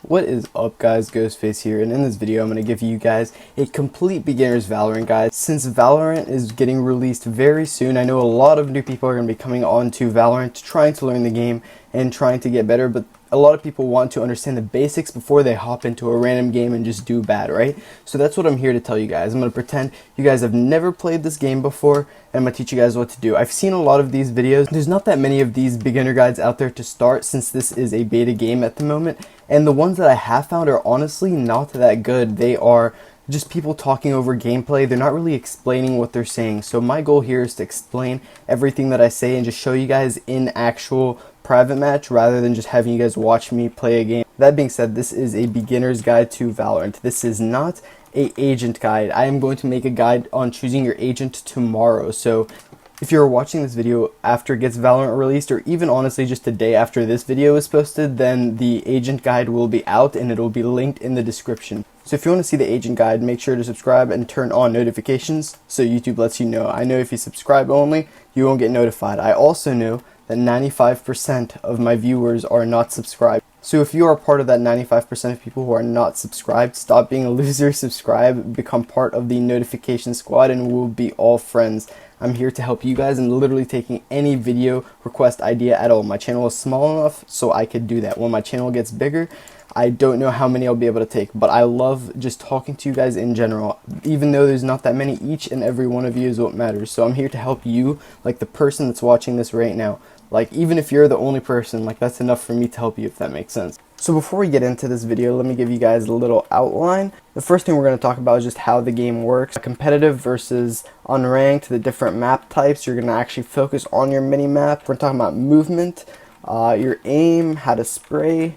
What is up guys, Ghostface here, and in this video I'm going to give you guys a complete beginner's Valorant guide. Since Valorant is getting released very soon, I know a lot of new people are going to be coming on to Valorant trying to learn the game and trying to get better, but a lot of people want to understand the basics before they hop into a random game and just do bad, right? So that's what I'm here to tell you guys. I'm going to pretend you guys have never played this game before, and I'm going to teach you guys what to do. I've seen a lot of these videos. There's not that many of these beginner guides out there to start since this is a beta game at the moment, and the ones that I have found are honestly not that good. They are just people talking over gameplay. They're not really explaining what they're saying. So my goal here is to explain everything that I say and just show you guys in actual private match rather than just having you guys watch me play a game. That being said, this is a beginner's guide to Valorant. This is not a agent guide. I am going to make a guide on choosing your agent tomorrow. So if you're watching this video after it gets Valorant released, or even honestly just a day after this video is posted, then the agent guide will be out and it'll be linked in the description. So if you want to see the agent guide, make sure to subscribe and turn on notifications so YouTube lets you know. I know if you subscribe only, you won't get notified. I also know that 95% of my viewers are not subscribed. So if you are part of that 95% of people who are not subscribed, stop being a loser, subscribe, become part of the notification squad, and we'll be all friends. I'm here to help you guys and literally taking any video request idea at all. My channel is small enough so I could do that. When my channel gets bigger, I don't know how many I'll be able to take, but I love just talking to you guys in general. Even though there's not that many, each and every one of you is what matters. So I'm here to help you, like the person that's watching this right now. Like, even if you're the only person, like, that's enough for me to help you, if that makes sense. So before we get into this video, let me give you guys a little outline. The first thing we're going to talk about is just how the game works. Competitive versus unranked, the different map types. You're going to actually focus on your mini-map. We're talking about movement, your aim, how to spray,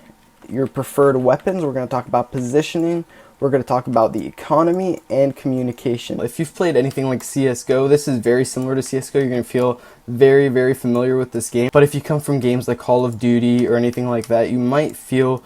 your preferred weapons. We're going to talk about positioning. We're going to talk about the economy and communication. If you've played anything like CSGO, this is very similar to CSGO. You're going to feel very, very familiar with this game. But if you come from games like Call of Duty or anything like that, you might feel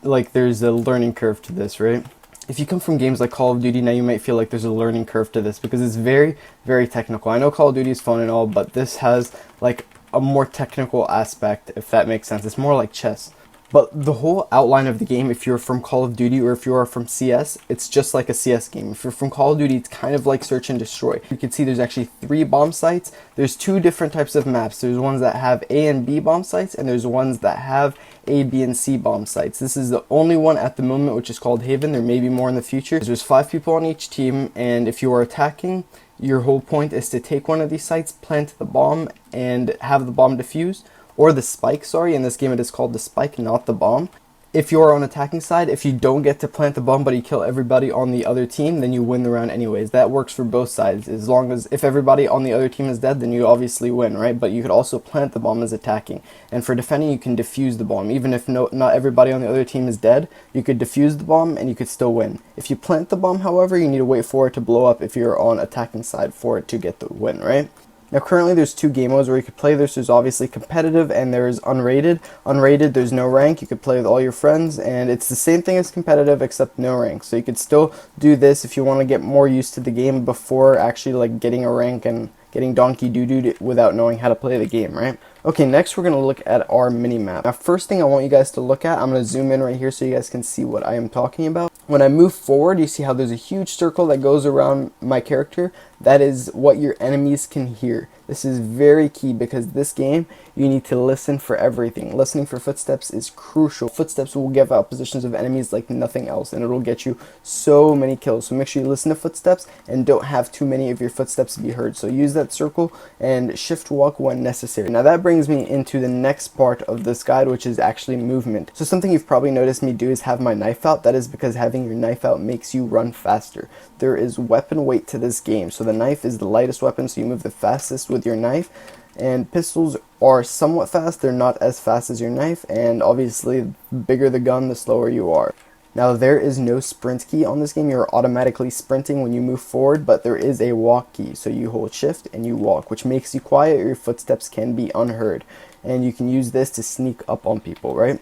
like there's a learning curve to this, right? If you come from games like Call of Duty, now you might feel like there's a learning curve to this because it's very, very technical. I know Call of Duty is fun and all, but this has like a more technical aspect, if that makes sense. It's more like chess. But the whole outline of the game, if you're from Call of Duty or if you are from CS, it's just like a CS game. If you're from Call of Duty, it's kind of like search and destroy. You can see there's actually 3 bomb sites. There's 2 different types of maps. There's ones that have A and B bomb sites, and there's ones that have A, B, and C bomb sites. This is the only one at the moment, which is called Haven. There may be more in the future. There's 5 people on each team, and if you are attacking, your whole point is to take one of these sites, plant the bomb, and have the bomb defuse. Or the spike, sorry, in this game it is called the spike, not the bomb. If you're on attacking side, if you don't get to plant the bomb but you kill everybody on the other team, then you win the round anyways. That works for both sides. As long as if everybody on the other team is dead, then you obviously win, right? But you could also plant the bomb as attacking. And for defending, you can defuse the bomb. Even if not everybody on the other team is dead, you could defuse the bomb and you could still win. If you plant the bomb, however, you need to wait for it to blow up if you're on attacking side for it to get the win, right? Now currently there's 2 game modes where you could play this. There's obviously competitive and there's unrated. Unrated, there's no rank. You could play with all your friends and it's the same thing as competitive except no rank. So you could still do this if you want to get more used to the game before actually like getting a rank and getting donkey doo-doo without knowing how to play the game, right? Okay, next we're going to look at our mini-map. Now first thing I want you guys to look at, I'm going to zoom in right here so you guys can see what I am talking about. When I move forward, you see how there's a huge circle that goes around my character. That is what your enemies can hear. This is very key because this game, you need to listen for everything. Listening for footsteps is crucial. Footsteps will give out positions of enemies like nothing else, and it will get you so many kills. So make sure you listen to footsteps and don't have too many of your footsteps be heard. So use that circle and shift walk when necessary. Now that brings me into the next part of this guide, which is actually movement. So something you've probably noticed me do is have my knife out. That is because having your knife out makes you run faster. There is weapon weight to this game. So the knife is the lightest weapon, so you move the fastest with your knife. And pistols are somewhat fast. They're not as fast as your knife, and obviously the bigger the gun, the slower you are. Now there is no sprint key on this game. You're automatically sprinting when you move forward, but there is a walk key. So you hold shift and you walk, which makes you quiet. Your footsteps can be unheard, and you can use this to sneak up on people, right?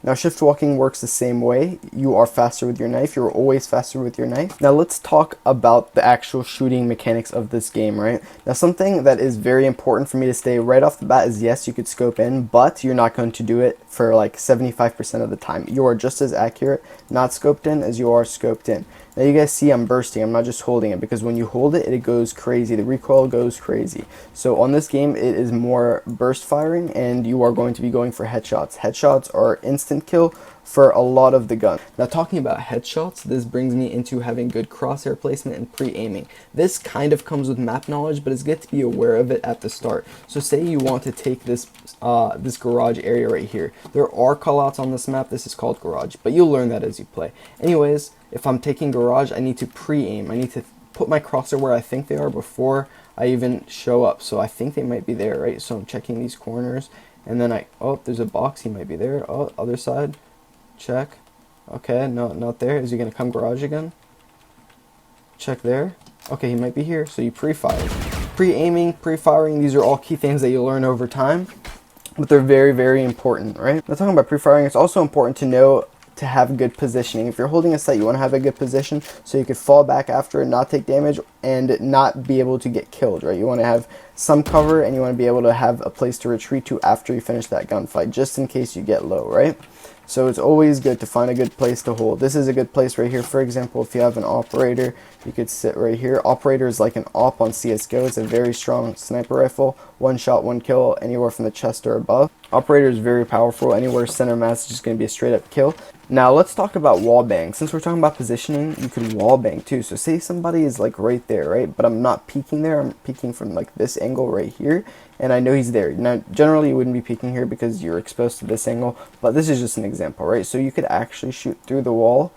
Now shift walking works the same way. You are faster with your knife. You're always faster with your knife. Now let's talk about the actual shooting mechanics of this game, right? Now something that is very important for me to say right off the bat is yes, you could scope in, but you're not going to do it for like 75% of the time. You are just as accurate not scoped in as you are scoped in. Now you guys see I'm bursting, I'm not just holding it, because when you hold it, it goes crazy. The recoil goes crazy. So on this game, it is more burst firing, and you are going to be going for headshots. Headshots are instant kill for a lot of the gun. Now talking about headshots, this brings me into having good crosshair placement and pre-aiming. This kind of comes with map knowledge, but it's good to be aware of it at the start. So say you want to take this this garage area right here. There are callouts on this map, this is called garage, but you'll learn that as you play. Anyways, if I'm taking garage, I need to pre-aim. I need to put my crosshair where I think they are before I even show up. So I think they might be there, right? So I'm checking these corners, and then oh, there's a box, he might be there. Oh, other side, check. Okay, no, not there. Is he gonna come garage again? Check there. Okay, he might be here. So you pre-fire. Pre-aiming, pre-firing, these are all key things that you'll learn over time, but they're very, very important, right? Now talking about pre-firing, it's also important to know to have good positioning. If you're holding a site, you want to have a good position so you could fall back after and not take damage and not be able to get killed, right? You want to have some cover, and you want to be able to have a place to retreat to after you finish that gunfight, just in case you get low, right? So it's always good to find a good place to hold. This is a good place right here. For example, if you have an operator, you could sit right here. Operator is like an op on CSGO. It's a very strong sniper rifle. One shot, one kill, anywhere from the chest or above. Operator is very powerful. Anywhere center mass is just going to be a straight up kill. Now let's talk about wall bang. Since we're talking about positioning, you could wall bang too. So say somebody is like right there, right? But I'm not peeking there. I'm peeking from like this angle right here, and I know he's there. Now generally you wouldn't be peeking here because you're exposed to this angle, but this is just an example, right? So you could actually shoot through the wall.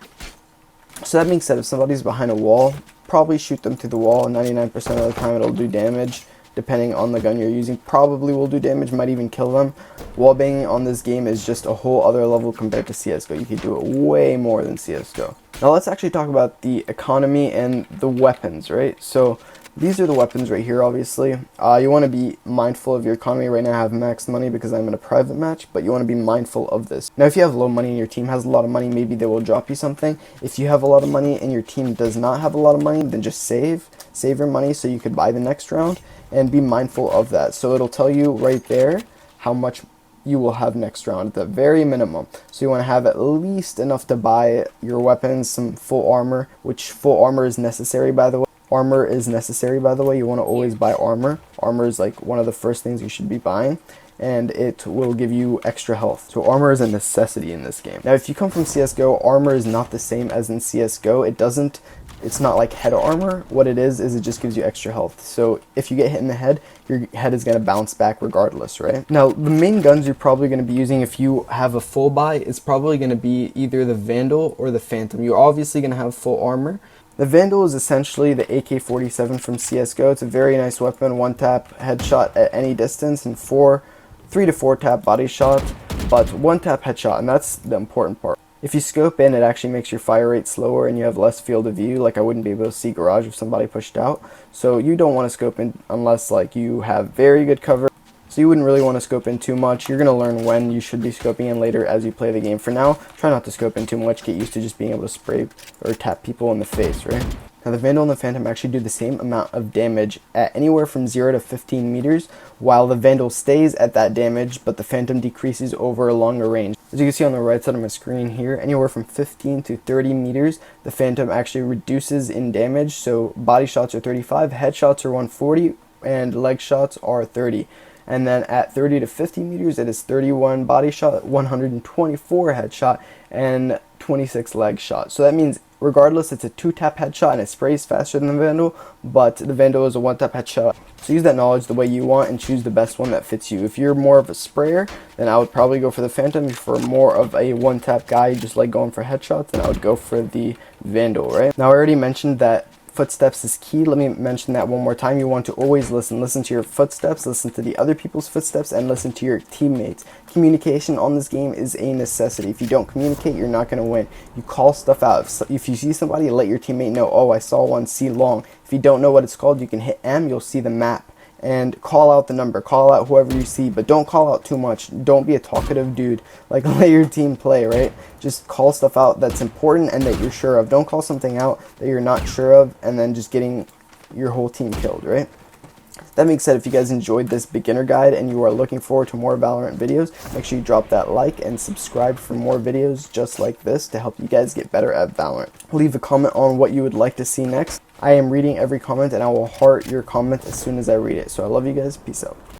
So that being said, if somebody's behind a wall, probably shoot them through the wall. 99% of the time it'll do damage. Depending on the gun you're using, probably will do damage, might even kill them. Wall banging on this game is just a whole other level compared to CSGO. You can do it way more than CSGO. Now let's actually talk about the economy and the weapons, right? So these are the weapons right here, obviously. You want to be mindful of your economy. Right now I have max money because I'm in a private match, but you want to be mindful of this. Now if you have low money and your team has a lot of money, maybe they will drop you something. If you have a lot of money and your team does not have a lot of money, then just save your money so you could buy the next round, and be mindful of that. So it'll tell you right there how much you will have next round at the very minimum. So you want to have at least enough to buy your weapons, some full armor, which full armor is necessary, by the way. Armor is necessary, by the way. You want to always buy armor. Armor is like one of the first things you should be buying, and it will give you extra health. So armor is a necessity in this game. Now if you come from CSGO, armor is not the same as in CSGO. It's not like head armor. What it is it just gives you extra health. So if you get hit in the head, your head is going to bounce back regardless, right? Now, the main guns you're probably going to be using if you have a full buy is probably going to be either the Vandal or the Phantom. You're obviously going to have full armor. The Vandal is essentially the AK-47 from CSGO. It's a very nice weapon, one tap headshot at any distance, and 3 to 4 tap body shot, but one tap headshot, and that's the important part. If you scope in, it actually makes your fire rate slower and you have less field of view. Like I wouldn't be able to see garage if somebody pushed out. So you don't want to scope in unless like you have very good cover. So you wouldn't really want to scope in too much. You're going to learn when you should be scoping in later as you play the game. For now, try not to scope in too much. Get used to just being able to spray or tap people in the face, right? Now the Vandal and the Phantom actually do the same amount of damage at anywhere from 0 to 15 meters, while the Vandal stays at that damage, but the Phantom decreases over a longer range. As you can see on the right side of my screen here, anywhere from 15 to 30 meters, the Phantom actually reduces in damage. So body shots are 35, headshots are 140, and leg shots are 30. And then at 30 to 50 meters, it is 31 body shot, 124 headshot, and 26 leg shot. So that means regardless, it's a 2-tap headshot and it sprays faster than the Vandal, but the Vandal is a 1-tap headshot. So use that knowledge the way you want and choose the best one that fits you. If you're more of a sprayer, then I would probably go for the Phantom. If you're more of a 1-tap guy, you just like going for headshots, then I would go for the Vandal, right? Now I already mentioned that footsteps is key. Let me mention that one more time. You want to always listen to your footsteps, listen to the other people's footsteps, and listen to your teammates. Communication on this game is a necessity. If you don't communicate, you're not going to win. You call stuff out. If you see somebody, let your teammate know, oh, I saw one, see long. If you don't know what it's called, you can hit M, you'll see the map, and call out the number, call out whoever you see, but don't call out too much. Don't be a talkative dude. Like, let your team play, right? Just call stuff out that's important and that you're sure of. Don't call something out that you're not sure of and then just getting your whole team killed, right? That being said, if you guys enjoyed this beginner guide and you are looking forward to more Valorant videos, make sure you drop that like and subscribe for more videos just like this to help you guys get better at Valorant. Leave a comment on what you would like to see next. I am reading every comment and I will heart your comment as soon as I read it. So I love you guys. Peace out.